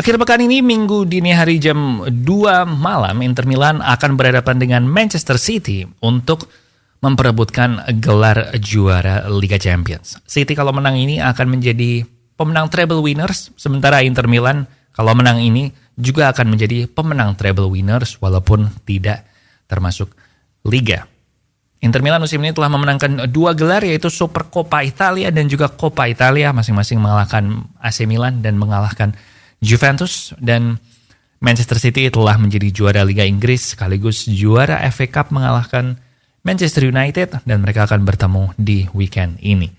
Akhir pekan ini, Minggu dini hari jam 2 malam, Inter Milan akan berhadapan dengan Manchester City untuk memperebutkan gelar juara Liga Champions. City kalau menang ini akan menjadi pemenang treble winners, sementara Inter Milan kalau menang ini juga akan menjadi pemenang treble winners walaupun tidak termasuk Liga. Inter Milan musim ini telah memenangkan 2 gelar, yaitu Supercoppa Italia dan juga Coppa Italia, masing-masing mengalahkan AC Milan dan mengalahkan Juventus, dan Manchester City telah menjadi juara Liga Inggris sekaligus juara FA Cup mengalahkan Manchester United, dan mereka akan bertemu di weekend ini.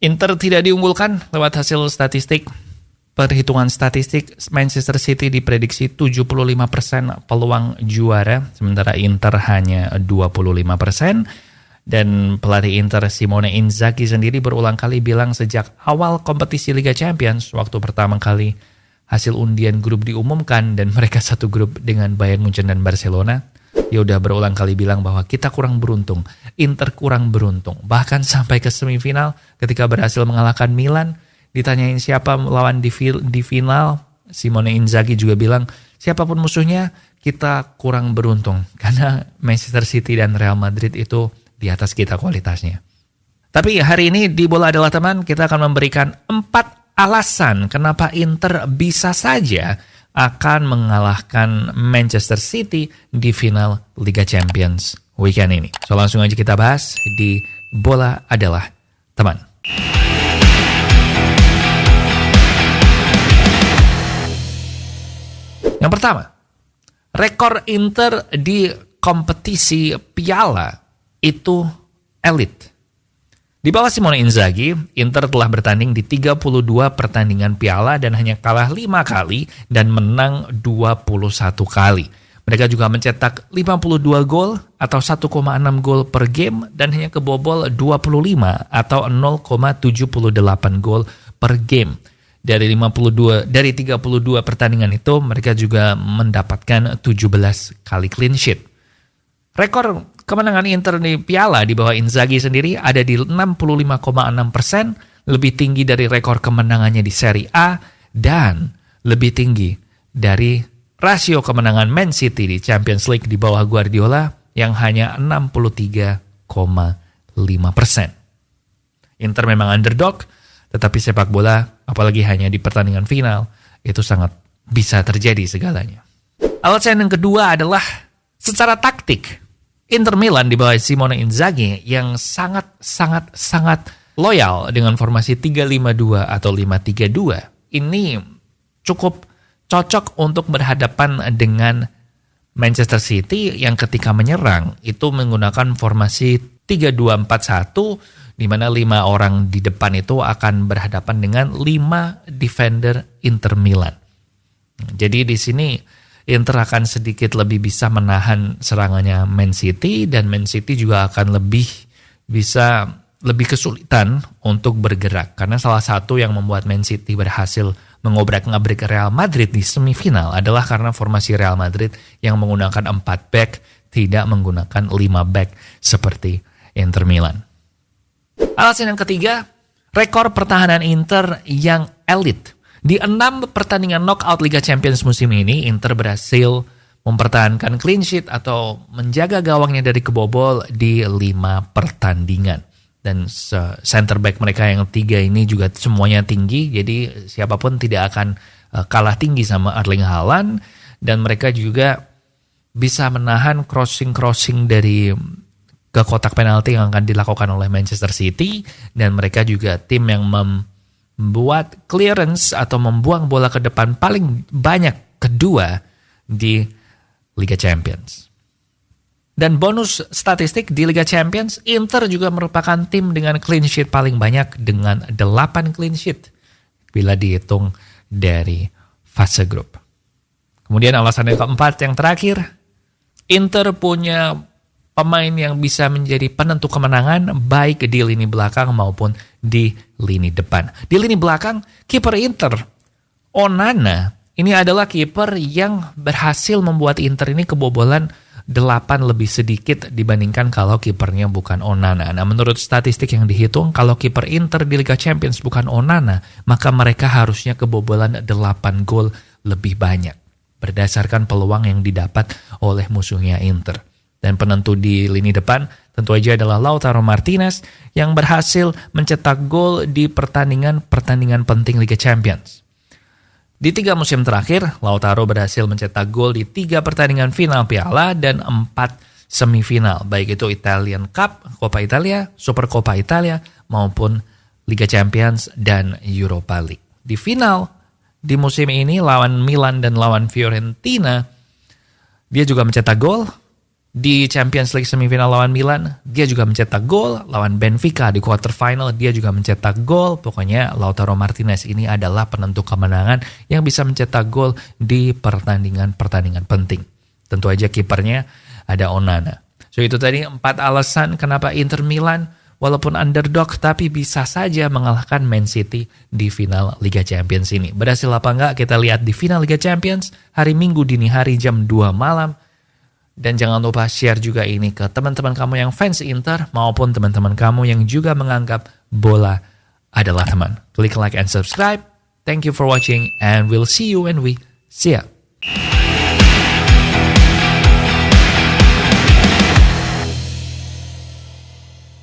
Inter tidak diunggulkan lewat hasil statistik. Perhitungan statistik, Manchester City diprediksi 75% peluang juara, sementara Inter hanya 25%. Dan pelatih Inter Simone Inzaghi sendiri berulang kali bilang sejak awal kompetisi Liga Champions, waktu pertama kali hasil undian grup diumumkan dan mereka satu grup dengan Bayern Munchen dan Barcelona, dia udah berulang kali bilang bahwa kita kurang beruntung, Inter kurang beruntung. Bahkan sampai ke semifinal ketika berhasil mengalahkan Milan, ditanyain siapa lawan di final, Simone Inzaghi juga bilang siapapun musuhnya kita kurang beruntung karena Manchester City dan Real Madrid itu di atas kita kualitasnya. Tapi hari ini di Bola Adalah Teman kita akan memberikan 4 alasan kenapa Inter bisa saja akan mengalahkan Manchester City di final Liga Champions weekend ini. So langsung aja kita bahas di Bola Adalah Teman. Yang pertama, rekor Inter di kompetisi piala itu elit. Di bawah Simone Inzaghi, Inter telah bertanding di 32 pertandingan piala dan hanya kalah 5 kali dan menang 21 kali. Mereka juga mencetak 52 gol atau 1,6 gol per game dan hanya kebobol 25 atau 0,78 gol per game. Dari 32 pertandingan itu mereka juga mendapatkan 17 kali clean sheet. Rekor kemenangan Inter di piala di bawah Inzaghi sendiri ada di 65,6%, lebih tinggi dari rekor kemenangannya di Serie A dan lebih tinggi dari rasio kemenangan Man City di Champions League di bawah Guardiola yang hanya 63,5%. Inter memang underdog, tetapi sepak bola, apalagi hanya di pertandingan final, itu sangat bisa terjadi segalanya. Alasan yang kedua adalah secara taktik. Inter Milan di bawah Simone Inzaghi yang sangat loyal dengan formasi 3-5-2 atau 5-3-2. Ini cukup cocok untuk berhadapan dengan Manchester City yang ketika menyerang itu menggunakan formasi 3-2-4-1, di mana 5 orang di depan itu akan berhadapan dengan 5 defender Inter Milan. Jadi di sini Inter akan sedikit lebih bisa menahan serangannya Man City, dan Man City juga akan lebih kesulitan untuk bergerak. Karena salah satu yang membuat Man City berhasil mengobrak-ngabrik Real Madrid di semifinal adalah karena formasi Real Madrid yang menggunakan 4 back, tidak menggunakan 5 back seperti Inter Milan. Alasan yang ketiga, rekor pertahanan Inter yang elit. Di 6 pertandingan knockout Liga Champions musim ini, Inter berhasil mempertahankan clean sheet atau menjaga gawangnya dari kebobol di 5 pertandingan. Dan center back mereka yang 3 ini juga semuanya tinggi, jadi siapapun tidak akan kalah tinggi sama Erling Haaland. Dan mereka juga bisa menahan crossing dari ke kotak penalti yang akan dilakukan oleh Manchester City. Dan mereka juga tim yang membuat clearance atau membuang bola ke depan paling banyak kedua di Liga Champions. Dan bonus statistik di Liga Champions, Inter juga merupakan tim dengan clean sheet paling banyak dengan 8 clean sheet bila dihitung dari fase grup. Kemudian alasan yang keempat yang terakhir, Inter punya pemain yang bisa menjadi penentu kemenangan baik di lini belakang maupun di lini depan. Di lini belakang, kiper Inter, Onana, ini adalah kiper yang berhasil membuat Inter ini kebobolan 8 lebih sedikit dibandingkan kalau kipernya bukan Onana. Nah, menurut statistik yang dihitung, kalau kiper Inter di Liga Champions bukan Onana, maka mereka harusnya kebobolan 8 gol lebih banyak berdasarkan peluang yang didapat oleh musuhnya Inter. Dan penentu di lini depan tentu aja adalah Lautaro Martinez yang berhasil mencetak gol di pertandingan penting Liga Champions. Di 3 musim terakhir, Lautaro berhasil mencetak gol di 3 pertandingan final Piala dan 4 semifinal, baik itu Italian Cup, Coppa Italia, Super Coppa Italia, maupun Liga Champions dan Europa League. Di final, di musim ini lawan Milan dan lawan Fiorentina, dia juga mencetak gol. Di Champions League semifinal lawan Milan, dia juga mencetak gol. Lawan Benfica di quarter final, dia juga mencetak gol. Pokoknya Lautaro Martinez ini adalah penentu kemenangan yang bisa mencetak gol di pertandingan-pertandingan penting. Tentu aja kipernya ada Onana. So itu tadi 4 alasan kenapa Inter Milan walaupun underdog tapi bisa saja mengalahkan Man City di final Liga Champions ini. Berhasil apa enggak kita lihat di final Liga Champions hari Minggu dini hari jam 2 malam. Dan jangan lupa share juga ini ke teman-teman kamu yang fans Inter maupun teman-teman kamu yang juga menganggap bola adalah teman. Klik like and subscribe. Thank you for watching and we'll see you when we see ya.